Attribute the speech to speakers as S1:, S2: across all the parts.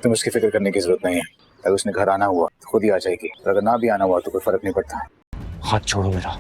S1: तुम्हें उसकी फिक्र करने की जरूरत नहीं है। अगर उसने घर आना हुआ तो खुद ही आ जाएगी, और अगर ना भी आना हुआ तो कोई फर्क नहीं पड़ता।
S2: हाथ छोड़ो मेरा,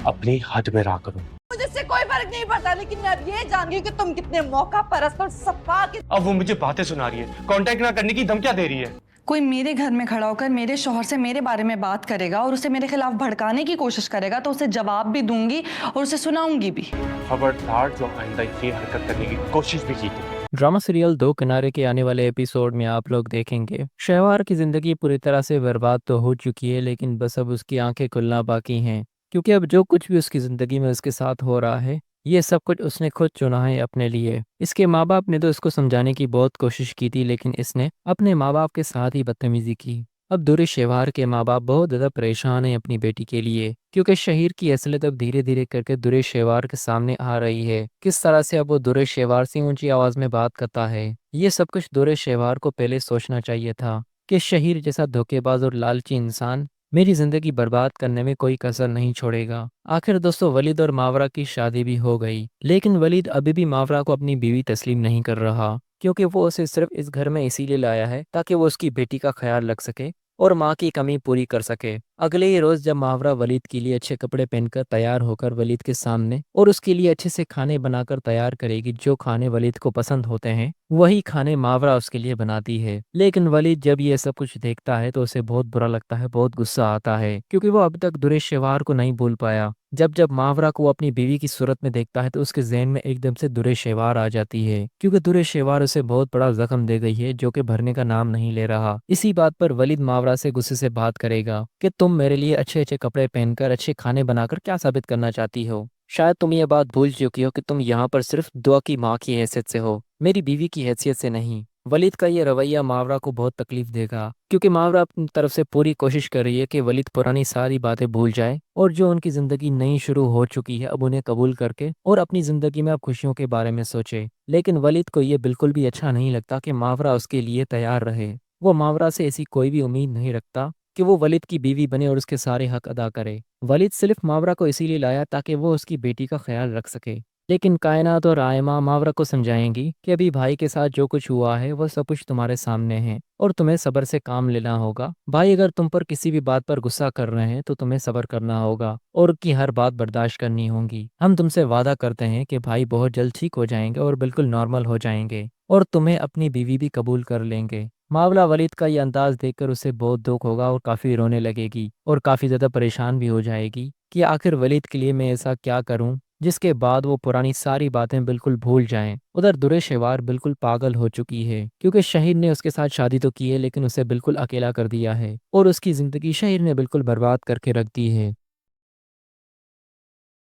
S2: अपनी हद में रहा करो।
S3: मुझे इससे कोई फर्क नहीं पड़ता, लेकिन मैं अब ये जान गई कि तुम कितने मौका परस्त और सपा के।
S2: अब वो मुझे बातें सुना रही है, कांटेक्ट ना करने की धमकियां दे रही है।
S4: कोई मेरे घर में खड़ा होकर मेरे शौहर से मेरे बारे में बात करेगा और उसे मेरे खिलाफ भड़काने की कोशिश करेगा तो उसे जवाब भी दूंगी और उसे सुनाऊंगी भी।
S2: खबरदार जो आइंदा ये हरकत करने की कोशिश भी की तो।
S5: ड्रामा सीरियल दो किनारे के आने वाले एपिसोड में आप लोग देखेंगे शहवार की जिंदगी पूरी तरह से बर्बाद तो हो चुकी है, लेकिन बस अब उसकी आंखें खुलना बाकी हैं। क्योंकि अब जो कुछ भी उसकी जिंदगी में उसके साथ हो रहा है, ये सब कुछ उसने खुद चुना है अपने लिए। इसके माँ बाप ने तो इसको समझाने की बहुत कोशिश की थी, लेकिन इसने अपने माँ बाप के साथ ही बदतमीजी की। अब दुरे शेवार के माँ बाप बहुत ज़्यादा परेशान हैं अपनी बेटी के लिए, क्योंकि शहीर की असलियत अब धीरे धीरे करके दुरे शेवार के सामने आ रही है। किस तरह से अब वो दुरे शेवार से ऊंची आवाज़ में बात करता है, ये सब कुछ दुरे शेवार को पहले सोचना चाहिए था कि शहीर जैसा धोखेबाज और लालची इंसान मेरी ज़िंदगी बर्बाद करने में कोई कसर नहीं छोड़ेगा। आखिर दोस्तों, वलीद और मावरा की शादी भी हो गई, लेकिन वलीद अभी भी मावरा को अपनी बीवी तस्लीम नहीं कर रहा, क्योंकि वो उसे सिर्फ इस घर में इसीलिए लाया है ताकि वो उसकी बेटी का ख्याल रख सके और माँ की कमी पूरी कर सके। अगले ही रोज जब मावरा वलीद के लिए अच्छे कपड़े पहनकर तैयार होकर वलीद के सामने और उसके लिए अच्छे से खाने बनाकर तैयार करेगी, जो खाने वलीद को पसंद होते हैं वही खाने मावरा उसके लिए बनाती है। लेकिन वलीद जब ये सब कुछ देखता है तो उसे बहुत बुरा लगता है, बहुत गुस्सा आता है, क्योंकि वो अब तक दुरे शेवार को नहीं भूल पाया। जब जब मावरा को अपनी बीवी की सूरत में देखता है तो उसके जहन में एकदम से दुरे शेवार आ जाती है, क्योंकि दुरे शेवार उसे बहुत बड़ा जख्म दे गई है जो कि भरने का नाम नहीं ले रहा। इसी बात पर वलीद मावरा से गुस्से से बात करेगा कि तुम मेरे लिए अच्छे अच्छे कपड़े पहनकर अच्छे खाने बनाकर क्या साबित करना चाहती हो। शायद तुम ये बात भूल चुकी हो कि तुम यहाँ पर सिर्फ दुआ की माँ की हैसियत से हो, मेरी बीवी की हैसियत से नहीं। वलीद का ये रवैया मावरा को बहुत तकलीफ देगा, क्योंकि मावरा अपनी तरफ से पूरी कोशिश कर रही है कि वलीद पुरानी सारी बातें भूल जाए और जो उनकी जिंदगी नई शुरू हो चुकी है अब उन्हें कबूल करके और अपनी जिंदगी में अब खुशियों के बारे में सोचे। लेकिन वलीद को ये बिल्कुल भी अच्छा नहीं लगता कि मावरा उसके लिए तैयार रहे। वो मावरा से ऐसी कोई भी उम्मीद नहीं रखता कि वो वलीद की बीवी बने और उसके सारे हक अदा करे। वलीद सिर्फ मावरा को इसीलिए लाया ताकि वो उसकी बेटी का ख्याल रख सके। लेकिन कायनात और आयमा मावरा को समझाएंगी कि अभी भाई के साथ जो कुछ हुआ है वो सब कुछ तुम्हारे सामने है और तुम्हें सब्र से काम लेना होगा। भाई अगर तुम पर किसी भी बात पर गुस्सा कर रहे हैं तो तुम्हें सब्र करना होगा और उनकी हर बात बर्दाश्त करनी होगी। हम तुमसे वादा करते हैं कि भाई बहुत जल्द ठीक हो जाएंगे और बिल्कुल नॉर्मल हो जाएंगे और तुम्हें अपनी बीवी भी कबूल कर लेंगे। मावला वलीद का ये अंदाज देखकर उसे बहुत दुख होगा और काफ़ी रोने लगेगी और काफ़ी ज़्यादा परेशान भी हो जाएगी कि आखिर वलीद के लिए मैं ऐसा क्या करूं जिसके बाद वो पुरानी सारी बातें बिल्कुल भूल जाएं। उधर दुरे शेवार बिल्कुल पागल हो चुकी है, क्योंकि शहीद ने उसके साथ शादी तो की है लेकिन उसे बिल्कुल अकेला कर दिया है और उसकी ज़िंदगी शहीद ने बिल्कुल बर्बाद करके रख दी है।